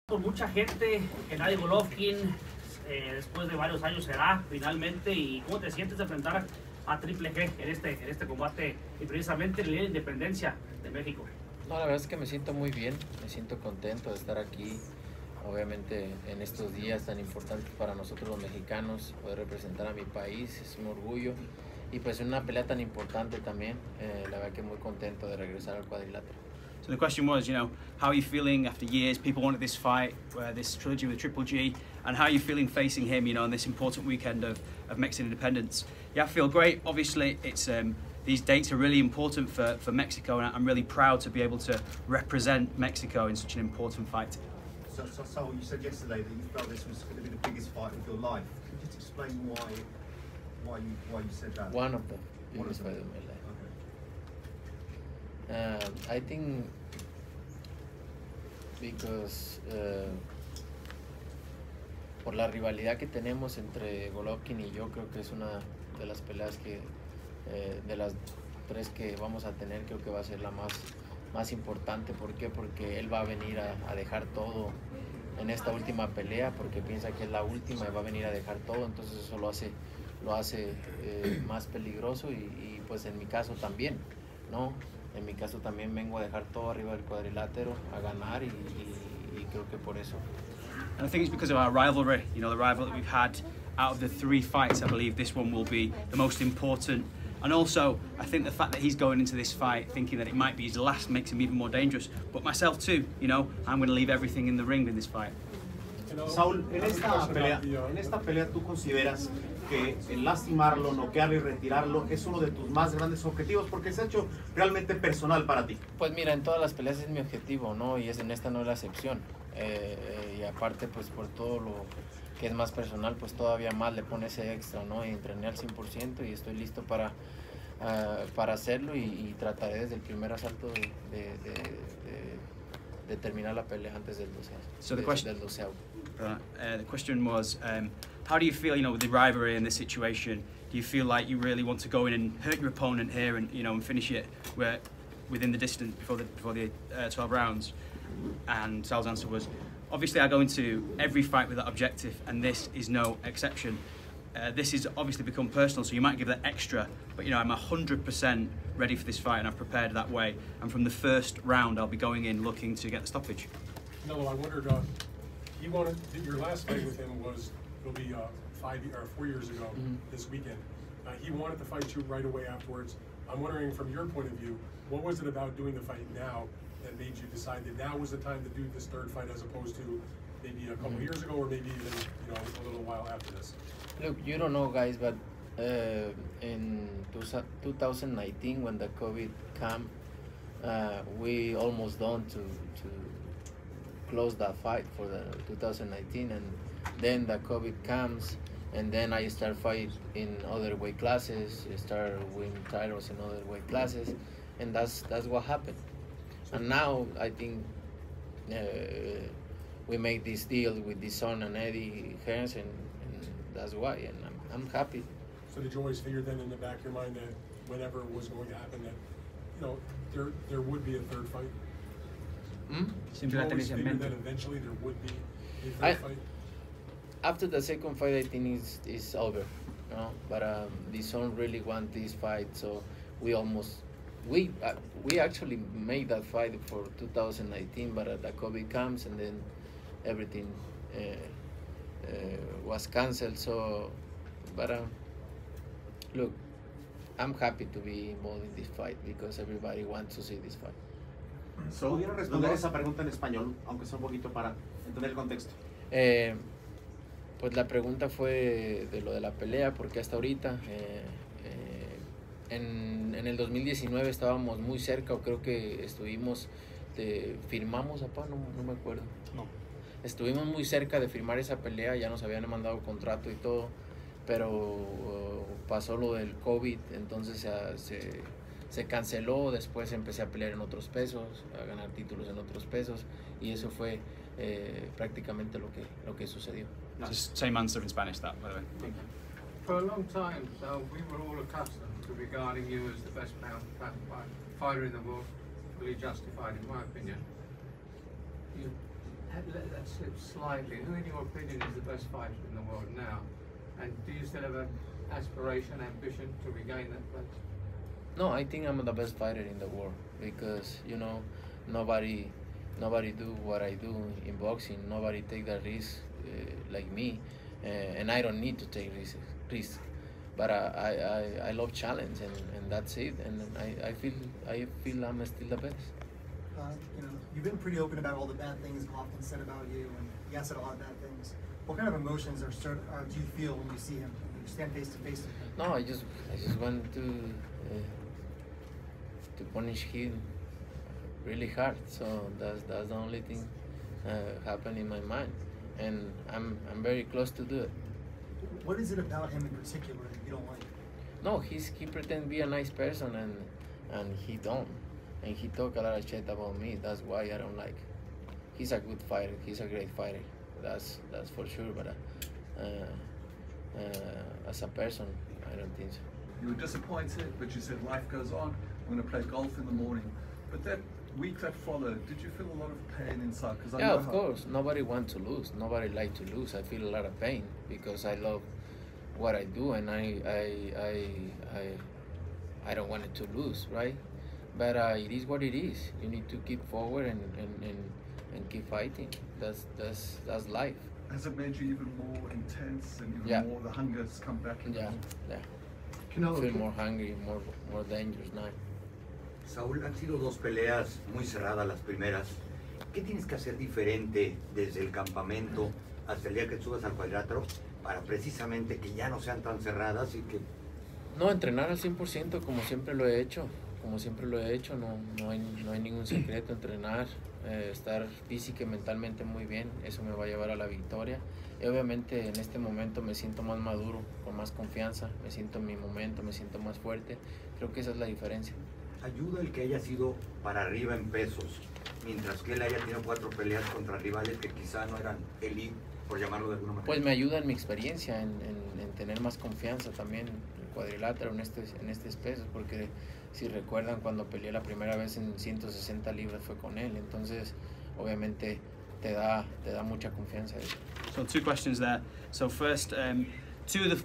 Por mucha gente, Canelo Golovkin, después de varios años será finalmente. ¿Y cómo te sientes de enfrentar a Triple G en este combate y precisamente en la independencia de México? No, la verdad es que me siento muy bien, me siento contento de estar aquí, obviamente en estos días tan importantes para nosotros los mexicanos, poder representar a mi país, es un orgullo, y pues en una pelea tan importante también, la verdad que muy contento de regresar al cuadrilátero. So the question was, how are you feeling after years? People wanted this fight, this trilogy with Triple G, and how are you feeling facing him, on this important weekend of Mexican independence? Yeah, I feel great. Obviously, it's these dates are really important for Mexico, and I'm really proud to be able to represent Mexico in such an important fight. So you said yesterday that you felt this was going to be the biggest fight of your life. Could you just explain why you said that? One of the biggest fights of my life. I think because por la rivalidad que tenemos entre Golovkin y yo, creo que es una de las peleas que de las tres que vamos a tener, creo que va a ser la más importante. ¿Por qué? Porque él va a venir a dejar todo en esta última pelea, porque piensa que es la última y va a venir a dejar todo, entonces eso lo hace más peligroso y pues en mi caso también, ¿no? En mi caso también vengo a dejar todo arriba del cuadrilátero, a ganar y creo que por eso. And I think it's because of our rivalry, the rivalry that we've had out of the 3 fights. I believe this one will be the most important. And also, I think the fact that he's going into this fight thinking that it might be his last makes him even more dangerous. But myself too, I'm going to leave everything in the ring in this fight. Saúl, en esta pelea tú consideras que el lastimarlo, noquearlo y retirarlo es uno de tus más grandes objetivos, porque se ha hecho realmente personal para ti. Pues mira, en todas las peleas es mi objetivo, ¿no? Y en esta no es la excepción. Y aparte, pues por todo lo que es más personal, pues todavía más le pone ese extra, ¿no? Y entrené al 100% y estoy listo para hacerlo y trataré desde el primer asalto de terminar la pelea antes del 12. So del 12. The question was, how do you feel, with the rivalry in this situation? Do you feel like you really want to go in and hurt your opponent here and, and finish it within the distance before the 12 rounds? And Sal's answer was, obviously I go into every fight with that objective, and this is no exception. This has obviously become personal, so you might give that extra, but I'm 100% ready for this fight, and I've prepared that way. And from the first round, I'll be going in looking to get the stoppage. No, I wondered, your last fight with him it'll be 4 years ago this weekend. He wanted to fight you right away afterwards. I'm wondering, from your point of view, what was it about doing the fight now that made you decide that now was the time to do this third fight as opposed to maybe a couple years ago or maybe even a little while after this? Look, you don't know, guys, but in 2019 when the COVID came, we almost done to close that fight for the 2019, and then the COVID comes, and then I start fight in other weight classes, start winning titles in other weight classes, and that's what happened. And now I think we made this deal with the son and Eddie Hearns, and that's why, and I'm happy. So did you always figure then in the back of your mind that whenever it was going to happen that there would be a third fight? Did you always figure that eventually there would be a third fight? After the second fight, I think it's over, But the son really want this fight, so we actually made that fight for 2019, but the COVID comes and then everything was cancelled. So, but look, I'm happy to be involved in this fight because everybody wants to see this fight. ¿Pudiera responder esa pregunta en español, aunque sea un poquito para entender el contexto? Pues la pregunta fue de lo de la pelea, porque hasta ahorita, en el 2019 estábamos muy cerca, o creo que firmamos, no me acuerdo. No. Estuvimos muy cerca de firmar esa pelea, ya nos habían mandado contrato y todo, pero pasó lo del COVID, entonces se canceló. Después empecé a pelear en otros pesos, a ganar títulos en otros pesos, y eso fue prácticamente lo que sucedió. Just same answer in Spanish, that, by the way. For a long time, so we were all accustomed to regarding you as the best fighter in the world, fully justified in my opinion. Let's slip slightly. Who, in your opinion, is the best fighter in the world now? And do you still have an aspiration, ambition to regain that place? No, I think I'm the best fighter in the world because, you know, nobody do what I do in boxing. Nobody take that risk like me, and I don't need to take risks. But I love challenge, and that's it. And I feel I'm still the best. You know, you've been pretty open about all the bad things Golovkin said about you, and he has said a lot of bad things. What kind of emotions do you feel when you see him? When you stand face to face with him? No, I just want to punish him really hard. So that's the only thing happen in my mind, and I'm very close to do it. What is it about him in particular that you don't like? No, he pretend to be a nice person, and he don't. And he talk a lot of shit about me. That's why I don't like. He's a good fighter. He's a great fighter. That's for sure. But as a person, I don't think so. You were disappointed, but you said life goes on. I'm going to play golf in the morning. But that week that followed, did you feel a lot of pain inside? Yeah, of course. Nobody wants to lose. Nobody like to lose. I feel a lot of pain because I love what I do, and I don't want it to lose, right? But it is what it is. You need to keep forward and keep fighting. That's life. Has it made you even more intense and even more the hunger's come back? Yeah. Canelo, feel more hungry, more dangerous now. Saúl, han sido dos peleas muy cerradas las primeras. ¿Qué tienes que hacer diferente desde el campamento hasta el día que subas al cuadrilátero para precisamente que ya no sean tan cerradas y que... No, entrenar al 100% como siempre lo he hecho. No hay ningún secreto. Entrenar, estar física y mentalmente muy bien, eso me va a llevar a la victoria. Y obviamente en este momento me siento más maduro, con más confianza, me siento en mi momento, me siento más fuerte. Creo que esa es la diferencia. ¿Ayuda el que haya sido para arriba en pesos, mientras que él haya tenido 4 peleas contra rivales que quizá no eran elite, por llamarlo de alguna manera? Pues me ayuda en mi experiencia, en tener más confianza también en el cuadrilátero, en este pesos, porque si recuerdan cuando peleé la primera vez en 160 libras fue con él, entonces obviamente te da mucha confianza. So 2 questions there. So first, two of the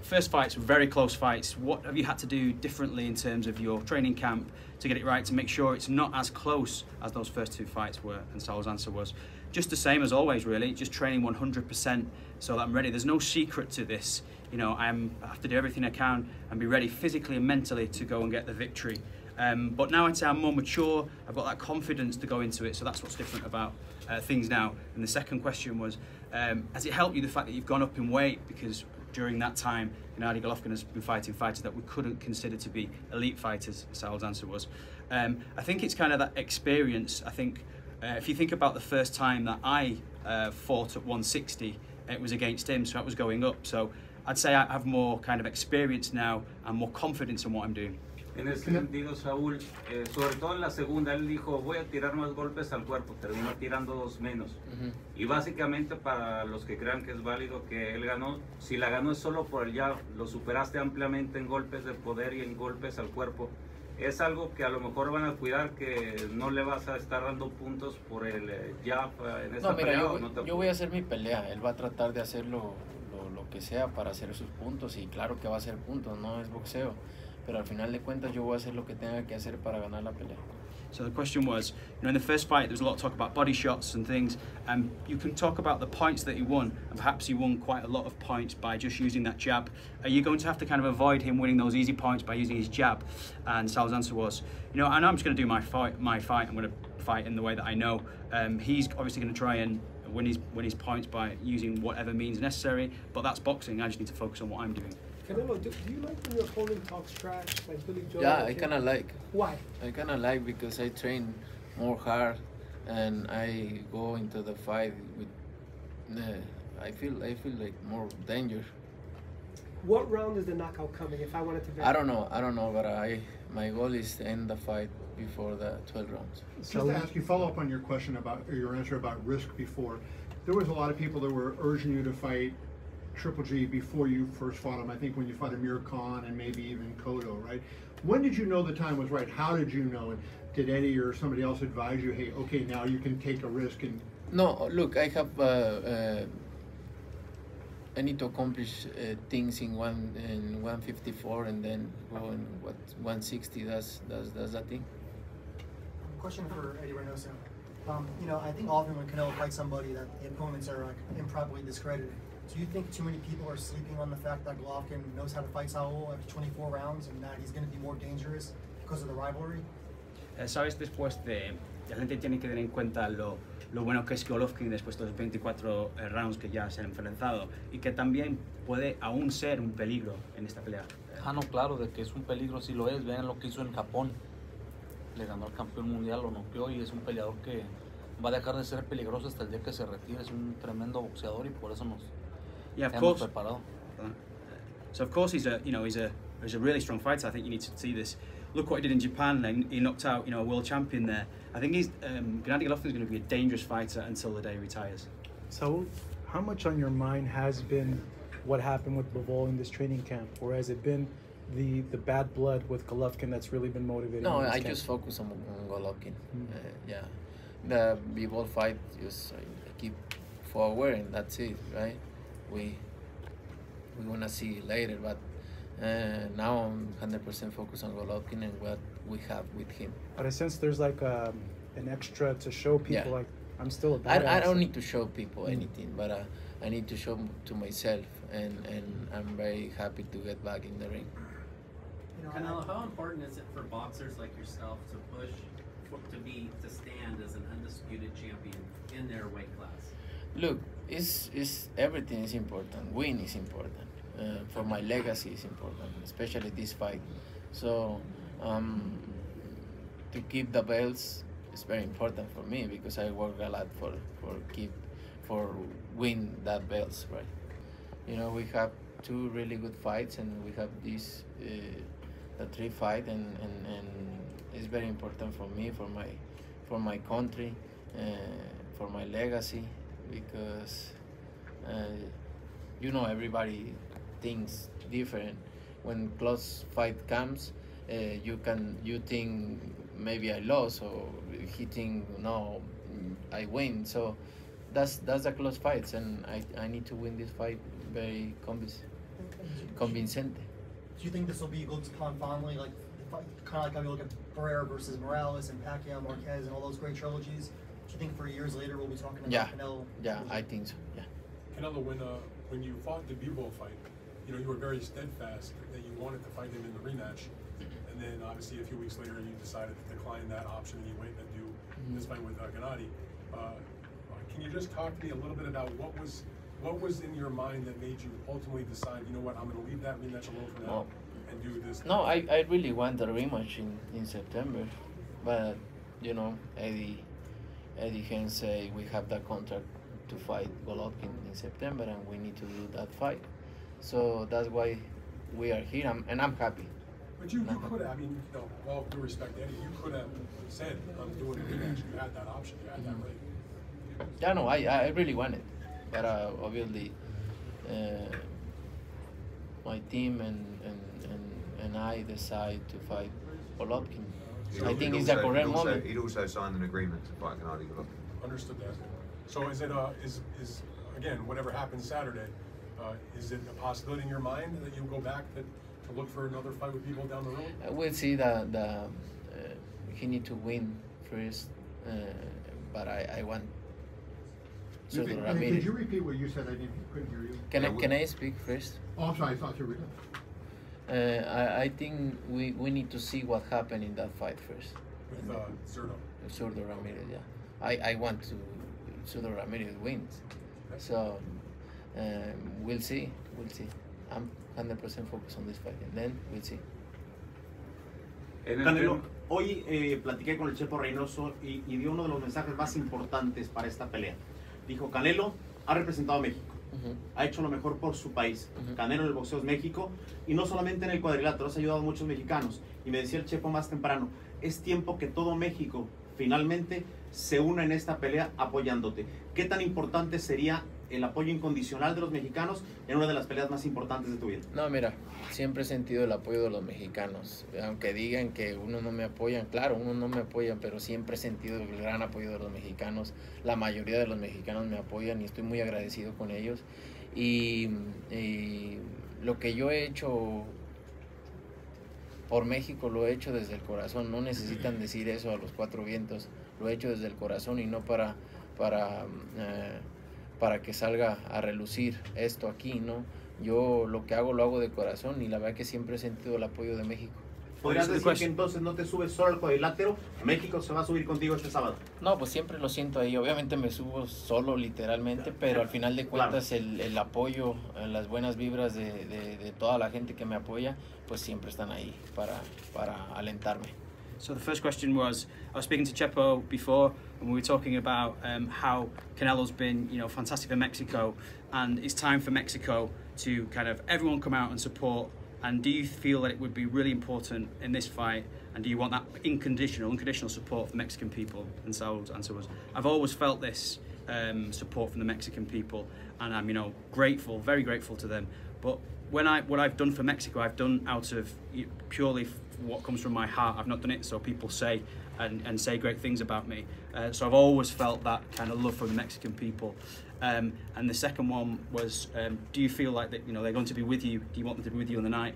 first fights were very close fights. What have you had to do differently in terms of your training camp to get it right, to make sure it's not as close as those first 2 fights were? And Saul's answer was just the same as always, really, just training 100% so that I'm ready. There's no secret to this. You know, I have to do everything I can and be ready physically and mentally to go and get the victory. But now I'd say I'm more mature, I've got that confidence to go into it, so that's what's different about things now. And the second question was, has it helped you, the fact that you've gone up in weight? Because during that time, Gennady Golovkin has been fighting fighters that we couldn't consider to be elite fighters, Saul's answer was. I think it's kind of that experience. I think if you think about the first time that I fought at 160, it was against him, so that was going up. So I'd say I have more kind of experience now and more confidence in what I'm doing. En ese sentido, Saúl, sobre todo en la segunda, él dijo, voy a tirar más golpes al cuerpo, terminó tirando 2 menos. Y básicamente para los que crean que es válido que él ganó, si la ganó es solo por el jab, lo superaste ampliamente en golpes de poder y en golpes al cuerpo. Es algo que a lo mejor van a cuidar, que no le vas a estar dando puntos por el jab en esta pelea. Yo voy a hacer mi pelea, él va a tratar de hacer lo que sea para hacer sus puntos, y claro que va a hacer puntos, no es boxeo. Pero al final de cuentas yo voy a hacer lo que tenga que hacer para ganar la pelea. So the question was, in the first fight there was a lot of talk about body shots and things, and you can talk about the points that he won, and perhaps he won quite a lot of points by just using that jab. Are you going to have to kind of avoid him winning those easy points by using his jab? And Sal's answer was, I know I'm just going to do my fight. I'm going to fight in the way that I know. He's obviously going to try and win his points by using whatever means necessary, but that's boxing. I just need to focus on what I'm doing. Canelo, do you like when your opponent talks trash, like Billy Joe? Yeah, I kind of like. Why? I kind of like because I train more hard and I go into the fight with. I feel like more danger. What round is the knockout coming? If I wanted to bet. I don't know, but my goal is to end the fight before the 12 rounds. Just to ask you, follow up on your question or your answer about risk before. There was a lot of people that were urging you to fight Triple G before you first fought him. I think when you fought Amir Khan and maybe even Cotto, right? When did you know the time was right? How did you know? And did Eddie or somebody else advise you, hey, okay, now you can take a risk and No, look, I have I need to accomplish things in 154 and then go in 160. That's the thing. Question for Eddie Reynoso. You know, I think often when Canelo fights somebody that the opponents are like improperly discredited. Do you think too many people are sleeping on the fact that Golovkin knows how to fight Saul after 24 rounds and that he's going to be more dangerous because of the rivalry? Sabes, después de la gente tiene que tener en cuenta lo bueno que es Golovkin después de los 24 rounds que ya se han enfrentado y que también puede aún ser un peligro en esta pelea. Ah, no, claro, de que es un peligro, sí lo es. Vean lo que hizo en Japón. Le ganó al campeón mundial, lo noqueó y es un peleador que va a dejar de ser peligroso hasta el día que se retire. Es un tremendo boxeador y por eso nos hemos preparado. So of course he's a really strong fighter. I think you need to see this. Look what he did in Japan. He knocked out a world champion there. I think Gennady Golovkin is going to be a dangerous fighter until the day he retires. So, how much on your mind has been what happened with Bivol in this training camp, or has it been the bad blood with Golovkin that's really been motivating? No, I just focus on Golovkin. Yeah, the Bivol fight just keep forward and that's it, right? We wanna see later, but now I'm 100% focused on Golovkin and what we have with him. But I sense there's like an extra to show people, like I'm still a badass. I don't need to show people anything, but I need to show to myself, and I'm very happy to get back in the ring. Canelo, how important is it for boxers like yourself to push to stand as an undisputed champion in their weight class? Look, it's everything is important. Win is important. For my legacy is important, especially this fight. So to keep the belts is very important for me because I work a lot for win that belts, right? You know, we have 2 really good fights and we have this the 3 fight and it's very important for me, for my country, for my legacy, because you know, everybody thinks different. When close fight comes, you think maybe I lost, or he think no, I win. So that's the close fights, and I need to win this fight very convincing. Do you think this will be looked upon fondly, like kind of like how we look at Barrera versus Morales and Pacquiao, Marquez, and all those great trilogies? Do you think for years later we'll be talking about Canelo? Yeah, I think so. Yeah. Canelo, when you fought the Bivol fight, you know, you were very steadfast that you wanted to fight him in the rematch, and then obviously a few weeks later you decided to decline that option and you went and do this fight with Gennady. Can you just talk to me a little bit about what was in your mind that made you ultimately decide, you know what, I'm going to leave that rematch alone for now and do this? No, I really want the rematch in September, but you know, Eddie can say we have that contract to fight Golovkin in September and we need to do that fight. So that's why we are here, and I'm happy. But you could have, I mean, you know, all due respect to Eddie, you could have said, I'm doing a rematch. You had that option, you had that right. Yeah, no, I really want it. But obviously, my team and I decide to fight Golovkin. I think it's the correct moment. He'd also signed an agreement to fight Gennady Golovkin. Understood that. So is it is again, whatever happens Saturday, is it a possibility in your mind that you'll go back to look for another fight with people down the road? We'll see that he need to win first, but I want. Could you repeat what you said? I couldn't hear you. Can I speak first? Oh, I'm sorry. I thought you were done. I think we need to see what happened in that fight first. With Zurdo. Zurdo Ramirez, yeah. I want to Zurdo Ramirez wins. So we'll see. I'm 100% focused on this fight, and then we'll see. Canelo, hoy platiqué con el Chepo Reynoso y dio uno de los mensajes más importantes para esta pelea. Dijo, Canelo ha representado a México, ha hecho lo mejor por su país. Canelo en el boxeo es México, y no solamente en el cuadrilátero, has ayudado a muchos mexicanos. Y me decía el Chepo más temprano, es tiempo que todo México finalmente se una en esta pelea apoyándote. ¿Qué tan importante sería el apoyo incondicional de los mexicanos en una de las peleas más importantes de tu vida? No, mira, siempre he sentido el apoyo de los mexicanos. Aunque digan que uno no me apoyan, claro, uno no me apoyan, pero siempre he sentido el gran apoyo de los mexicanos. La mayoría de los mexicanos me apoyan y estoy muy agradecido con ellos. Y lo que yo he hecho por México lo he hecho desde el corazón. No necesitan decir eso a los cuatro vientos. Lo he hecho desde el corazón y no para que salga a relucir esto aquí, ¿no? Yo lo que hago lo hago de corazón y la verdad que siempre he sentido el apoyo de México. ¿Podrías decir que entonces no te subes solo al cuadrilátero? México se va a subir contigo este sábado. No, pues siempre lo siento ahí. Obviamente me subo solo literalmente, pero al final de cuentas el apoyo, las buenas vibras de toda la gente que me apoya, pues siempre están ahí para alentarme. So the first question was, I was speaking to Chepo before, and we were talking about how Canelo's been, fantastic for Mexico, and it's time for Mexico to kind of everyone come out and support. And do you feel that it would be really important in this fight? And do you want that unconditional support from the Mexican people? And Saul's answer was, I've always felt this support from the Mexican people, and I'm, grateful, very grateful to them. But what I've done for Mexico, I've done out of purely what comes from my heart. I've not done it so people say and say great things about me. So I've always felt that kind of love from the Mexican people. And the second one was, do you feel like that they're going to be with you? Do you want them to be with you on the night?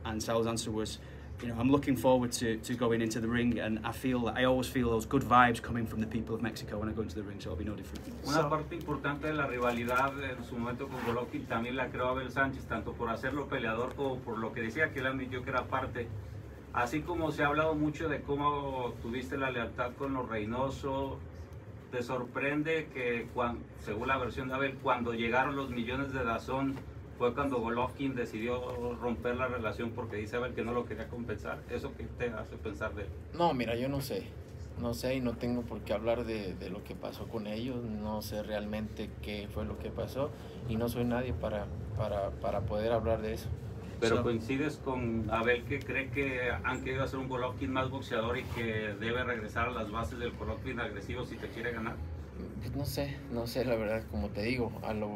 And Sal's answer was, I'm looking forward to going into the ring, and I always feel those good vibes coming from the people of Mexico when I go into the ring, so it'll be no different. Una parte importante de la rivalidad en su momento con Golovkin también la creó Abel Sánchez, tanto por hacerlo peleador como por lo que decía que él admitió que era parte. Así como se ha hablado mucho de cómo tuviste la lealtad con los Reynoso, ¿te sorprende que, según la versión de Abel, cuando llegaron los millones de DAZN, fue cuando Golovkin decidió romper la relación porque dice Abel que no lo quería compensar? ¿Eso qué te hace pensar de él? No, mira, yo no sé y no tengo por qué hablar de lo que pasó con ellos. No sé realmente qué fue lo que pasó y no soy nadie para poder hablar de eso. Pero coincides con Abel, que cree que han querido hacer un Golovkin más boxeador y que debe regresar a las bases del Golovkin agresivo si te quiere ganar. Pues no sé la verdad, como te digo,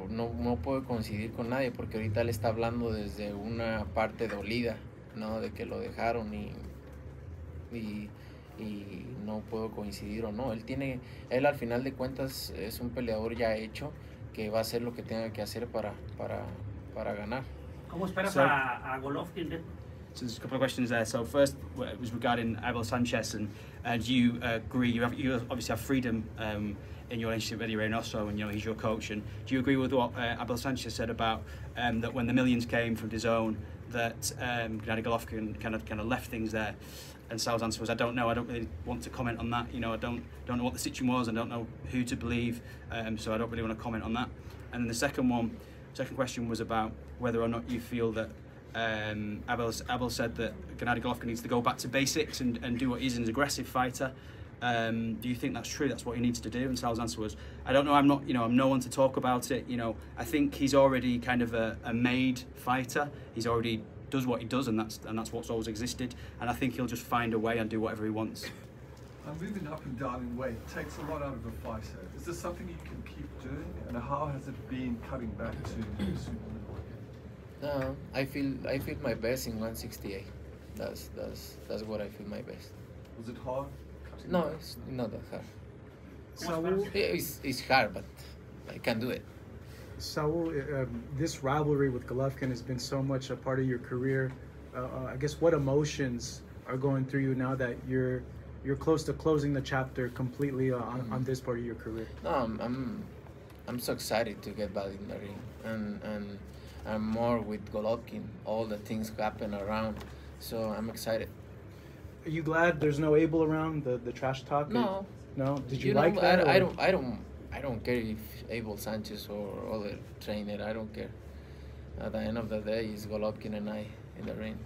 no puedo coincidir con nadie porque ahorita él está hablando desde una parte dolida, ¿no? De que lo dejaron y no puedo coincidir o no. Él al final de cuentas es un peleador ya hecho que va a hacer lo que tenga que hacer para ganar. ¿Cómo esperas a Golovkin? So there's a couple of questions there. So first it was regarding Abel Sanchez, and you agree, you obviously have freedom in your relationship with Eddie Reynoso, and he's your coach. And do you agree with what Abel Sanchez said about that when the millions came from DAZN, that Gennady Golovkin kind of left things there? And Sal's answer was, I don't know. I don't really want to comment on that. I don't know what the situation was. I don't know who to believe. So I don't really want to comment on that. And then the second question was about whether or not you feel that Abel said that Gennady Golovkin needs to go back to basics and do what he is, an aggressive fighter. Do you think that's true? That's what he needs to do? And Sal's answer was, I don't know. I'm not. I'm no one to talk about it. I think he's already kind of a made fighter. He's already does what he does, and that's what's always existed. And I think he'll just find a way and do whatever he wants. Moving up and down in weight takes a lot out of a fighter. Is this something you can keep doing, and how has it been cutting back to Superman? No, I feel my best in 168. That's what I feel my best. Was it hard? No, it's not that hard. Saul, it's hard, but I can do it. Saul, this rivalry with Golovkin has been so much a part of your career. I guess what emotions are going through you now that you're close to closing the chapter completely on this part of your career? No, I'm so excited to get back in the ring, and I'm more with Golovkin. All the things happen around, so I'm excited. Are you glad there's no Abel around, the trash talk? No. No? Did you like that? I don't care if Abel Sanchez or other trainer. I don't care. At the end of the day, it's Golovkin and I in the ring.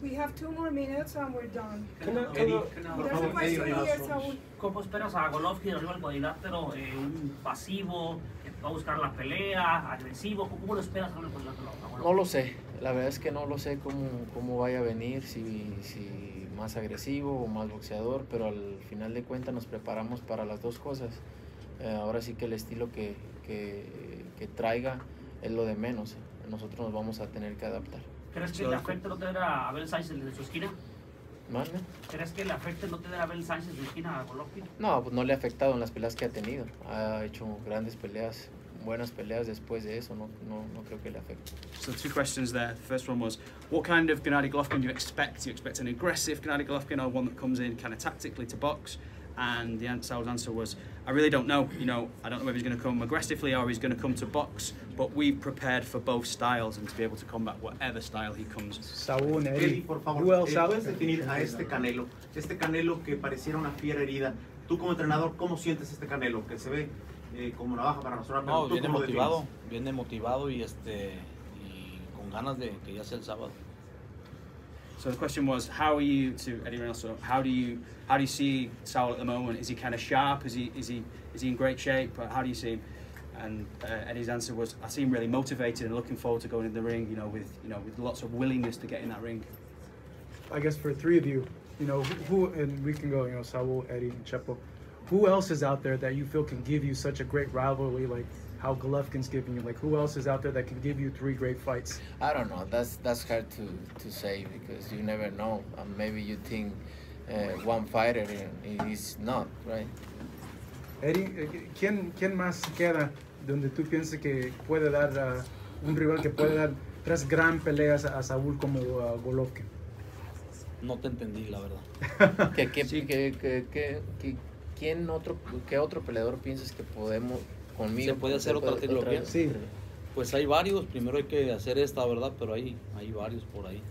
We have 2 more minutes and we're done. There's a question here, Saul. ¿Cómo esperas a Golovkin arriba del cuadrilátero? ¿Un pasivo que va a buscar la pelea, agresivo? ¿Cómo lo esperas arriba del cuadrilátero? No lo sé. La verdad es que no lo sé cómo vaya a venir, si más agresivo o más boxeador, pero al final de cuentas nos preparamos para las dos cosas. ahora sí que el estilo que traiga es lo de menos. Nosotros nos vamos a tener que adaptar. ¿Crees que le afecte no tener a Abel Sánchez en su esquina? ¿Mande? ¿Crees que le afecte no tener a Abel Sánchez en su esquina a Golovkin? No, pues no le ha afectado en las peleas que ha tenido. Ha hecho grandes peleas, buenas peleas después de eso. No creo que le afecte. So 2 questions there. The first one was, what kind of Gennady Golovkin do you expect? Do you expect an aggressive Gennady Golovkin or one that comes in kind of tactically to box? And Saul's answer was, I really don't know. You know, I don't know whether he's going to come aggressively or he's going to come to box, but we've prepared for both styles and to be able to combat whatever style he comes. Saúl, Eddie, por favor, ¿puedes definir a este Canelo que pareciera una fiera herida? Tú como entrenador, ¿cómo sientes este Canelo que se ve como navaja para nosotros? No, viene motivado y con ganas de que ya sea el sábado. So the question was, how are you, to Eddie Reynoso, how do you see Saul at the moment? Is he kind of sharp? Is he in great shape? How do you see him? And Eddie's answer was, I see him really motivated and looking forward to going in the ring, with lots of willingness to get in that ring. I guess for 3 of you, who and we can go, Saul, Eddie, and Chepo. Who else is out there that you feel can give you such a great rivalry like how Golovkin's giving you? Like, who else is out there that can give you 3 great fights? I don't know. That's hard to say because you never know. Maybe you think one fighter is not, right? Eddie, ¿quién más queda donde tú piensas que puede dar un rival que puede dar 3 gran peleas a Saúl como Golovkin? No te entendí, la verdad. ¿Qué otro peleador piensas que podemos conmigo? ¿Se puede hacer otra trilogía? Sí. Pues hay varios. Primero hay que hacer esta, ¿verdad? Pero hay varios por ahí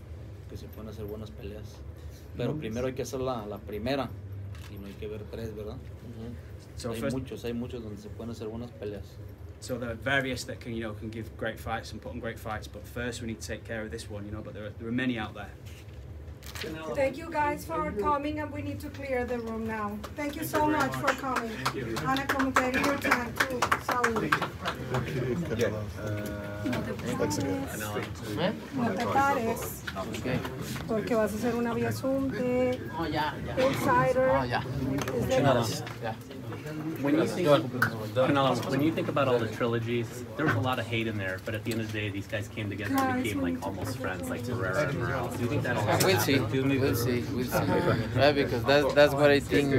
que se pueden hacer buenas peleas. Pero primero hay que hacer la primera y no hay que ver 3, ¿verdad? So hay muchos donde se pueden hacer buenas peleas. So there are various that can give great fights and put on great fights, but first we need to take care of this one, but there are many out there. Thank you guys for coming, and we need to clear the room now. Thank you so much for coming. Ana, como te digo, tú, Saúl. No te pares, porque vas a hacer una vía Zoom de Insider. When you think about all the trilogies, there was a lot of hate in there, but at the end of the day, these guys came together and became like almost friends, like Ferreira and Morales. Do you think that'll happen? We'll see. Right, because that's what I think.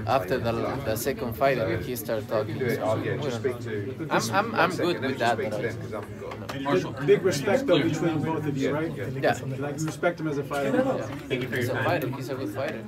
After the second fight, he started talking. I'm good with that. Big respect though between both of you, right? Yeah. Like you respect him as a fighter. Thank you for your time. He's a good fighter.